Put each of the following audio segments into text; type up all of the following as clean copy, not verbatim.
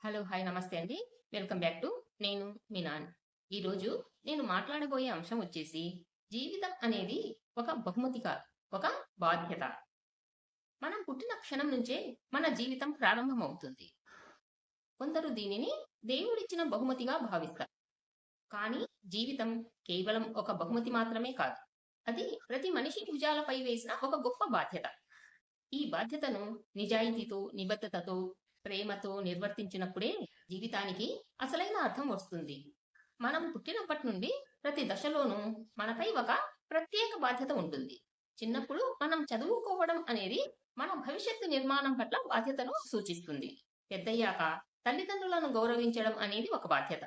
Hello! Hi! నమస్తే అండి. Welcome back to నేను మీ నాన్న. ఈరోజు నేను మాట్లాడబోయే అంశం వచ్చేసి, జీవితం అనేది ఒక బహుమతి కాదు, ఒక బాధ్యత. మనం పుట్టిన క్షణం నుంచే మన జీవితం ప్రారంభమవుతుంది. కొందరు దీనిని దేవుడిచ్చిన బహుమతిగా భావిస్తారు. కానీ జీవితం కేవలం ఒక బహుమతి మాత్రమే కాదు. అది ప్రతి మనిషి భుజాలపై వేసిన ఒక గొప్ప బాధ్యత. ఈ బాధ్యతను నిజాయితీతో, నిబద్ధతతో, ప్రేమతో నిర్వర్తించినప్పుడే జీవితానికి అసలైన అర్థం వస్తుంది. మనం పుట్టినప్పటి నుండి ప్రతి దశలోనూ మనపై ఒక ప్రత్యేక బాధ్యత ఉంటుంది. చిన్నప్పుడు మనం చదువుకోవడం అనేది మన భవిష్యత్తు నిర్మాణం పట్ల బాధ్యతను సూచిస్తుంది. పెద్దయ్యాక తల్లిదండ్రులను గౌరవించడం అనేది ఒక బాధ్యత.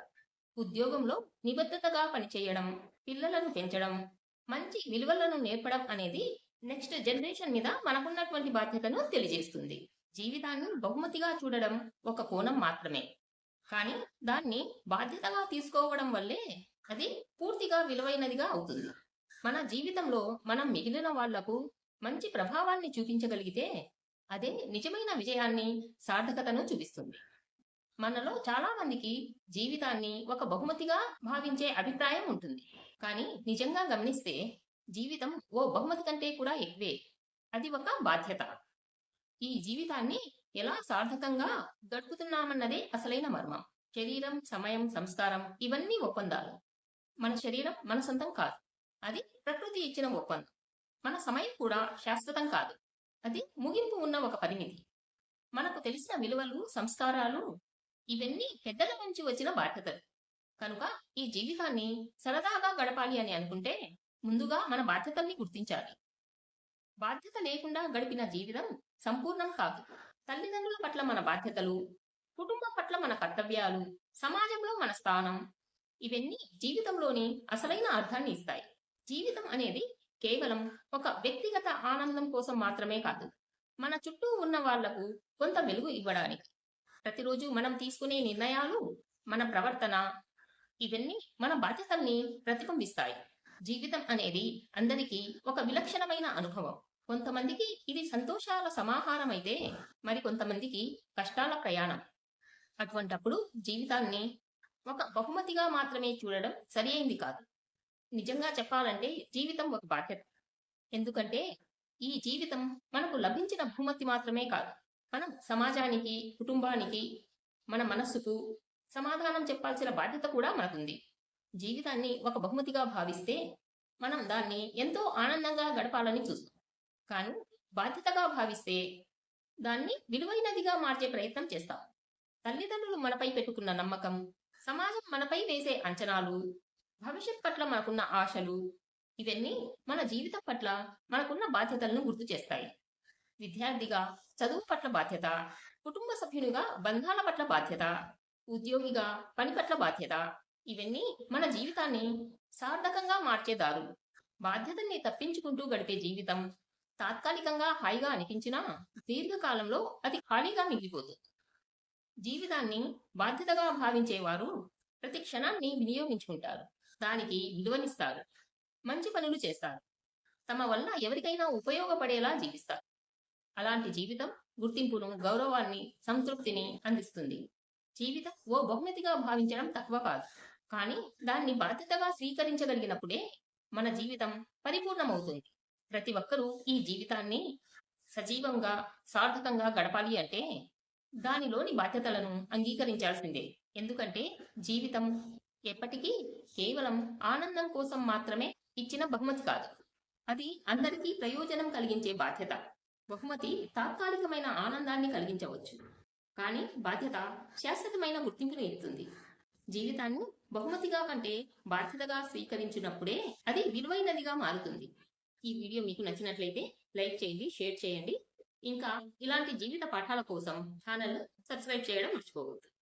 ఉద్యోగంలో నిబద్ధతగా పనిచేయడం, పిల్లలను పెంచడం, మంచి విలువలను నేర్పడం అనేది నెక్స్ట్ జనరేషన్ మీద మనకున్నటువంటి బాధ్యతను తెలియజేస్తుంది. జీవితాన్ని బహుమతిగా చూడడం ఒక కోణం మాత్రమే. కానీ దాన్ని బాధ్యతగా తీసుకోవడం వల్లే అది పూర్తిగా విలువైనదిగా అవుతుంది. మన జీవితంలో మనం మిగిలిన వాళ్లకు మంచి ప్రభావాన్ని చూపించగలిగితే అదే నిజమైన విజయాన్ని, సార్థకతను చూపిస్తుంది. మనలో చాలా మందికి జీవితాన్ని ఒక బహుమతిగా భావించే అభిప్రాయం ఉంటుంది. కానీ నిజంగా గమనిస్తే జీవితం ఓ బహుమతి కంటే కూడా ఎక్కువే. అది ఒక బాధ్యత. ఈ జీవితాన్ని ఎలా సార్థకంగా గడుపుతున్నామన్నదే అసలైన మర్మం. శరీరం, సమయం, సంస్కారం ఇవన్నీ ఒప్పందాలు. మన శరీరం మన సొంతం కాదు. అది ప్రకృతి ఇచ్చిన ఒప్పందం. మన సమయం కూడా శాశ్వతం కాదు. అది ముగింపు ఉన్న ఒక పరిమితి. మనకు తెలిసిన విలువలు, సంస్కారాలు ఇవన్నీ పెద్దల నుంచి వచ్చిన బాధ్యతలు. కనుక ఈ జీవితాన్ని సరదాగా గడపాలి అని అనుకుంటే ముందుగా మన బాధ్యతల్ని గుర్తించాలి. బాధ్యత లేకుండా గడిపిన జీవితం సంపూర్ణం కాదు. తల్లిదండ్రుల పట్ల మన బాధ్యతలు, కుటుంబం పట్ల మన కర్తవ్యాలు, సమాజంలో మన స్థానం ఇవన్నీ జీవితంలోని అసలైన అర్థాన్ని ఇస్తాయి. జీవితం అనేది కేవలం ఒక వ్యక్తిగత ఆనందం కోసం మాత్రమే కాదు. మన చుట్టూ ఉన్న వాళ్లకు కొంత వెలుగు ఇవ్వడానికి. ప్రతిరోజు మనం తీసుకునే నిర్ణయాలు, మన ప్రవర్తన ఇవన్నీ మన బాధ్యతల్ని ప్రతిబింబిస్తాయి. జీవితం అనేది అందరికీ ఒక విలక్షణమైన అనుభవం. కొంతమందికి ఇది సంతోషాల సమాహారం అయితే మరి కొంతమందికి కష్టాల ప్రయాణం. అటువంటప్పుడు జీవితాన్ని ఒక బహుమతిగా మాత్రమే చూడడం సరి అయింది కాదు. నిజంగా చెప్పాలంటే జీవితం ఒక బాధ్యత. ఎందుకంటే ఈ జీవితం మనకు లభించిన బహుమతి మాత్రమే కాదు. మనం సమాజానికి, కుటుంబానికి, మన మనస్సుకు సమాధానం చెప్పాల్సిన బాధ్యత కూడా మనకుంది. జీవితాన్ని ఒక బహుమతిగా భావిస్తే మనం దాన్ని ఎంతో ఆనందంగా గడపాలని చూస్తాం. కానీ బాధ్యతగా భావిస్తే దాన్ని విలువైనదిగా మార్చే ప్రయత్నం చేస్తాం. తల్లిదండ్రులు మనపై పెట్టుకున్న నమ్మకం, సమాజం మనపై వేసే అంచనాలు, భవిష్యత్ పట్ల మనకున్న ఆశలు ఇవన్నీ మన జీవితం పట్ల మనకున్న బాధ్యతలను గుర్తు చేస్తాయి. విద్యార్థిగా చదువు పట్ల బాధ్యత, కుటుంబ సభ్యునిగా బంధాల పట్ల బాధ్యత, ఉద్యోగిగా పని పట్ల బాధ్యత ఇవన్నీ మన జీవితాన్ని సార్థకంగా మార్చే దారులు. బాధ్యతల్ని తప్పించుకుంటూ గడిపే జీవితం తాత్కాలికంగా హాయిగా అనిపించినా దీర్ఘకాలంలో అది ఖాళీగా మిగిలిపోతుంది. జీవితాన్ని బాధ్యతగా భావించేవారు ప్రతి క్షణాన్ని వినియోగించుకుంటారు. దానికి విలువనిస్తారు. మంచి పనులు చేస్తారు. తమ వల్ల ఎవరికైనా ఉపయోగపడేలా జీవిస్తారు. అలాంటి జీవితం గుర్తింపును, గౌరవాన్ని, సంతృప్తిని అందిస్తుంది. జీవితం ఓ బహుమతిగా భావించడం తక్కువ కాదు. కానీ దాన్ని బాధ్యతగా స్వీకరించగలిగినప్పుడే మన జీవితం పరిపూర్ణమవుతుంది. ప్రతి ఒక్కరూ ఈ జీవితాన్ని సజీవంగా, సార్థకంగా గడపాలి అంటే దానిలోని బాధ్యతలను అంగీకరించాల్సిందే. ఎందుకంటే జీవితం ఎప్పటికీ కేవలం ఆనందం కోసం మాత్రమే ఇచ్చిన బహుమతి కాదు. అది అందరికీ ప్రయోజనం కలిగించే బాధ్యత. బహుమతి తాత్కాలికమైన ఆనందాన్ని కలిగించవచ్చు. కానీ బాధ్యత శాశ్వతమైన గుర్తింపును ఇస్తుంది. జీవితాన్ని బహుమతిగా కంటే బాధ్యతగా స్వీకరించినప్పుడే అది విలువైనదిగా మారుతుంది. ఈ వీడియో మీకు నచ్చినట్లయితే లైక్ చేయండి, షేర్ చేయండి. ఇంకా ఇలాంటి జీవిత పాఠాల కోసం ఛానల్ సబ్స్క్రైబ్ చేయడం మర్చిపోవద్దు.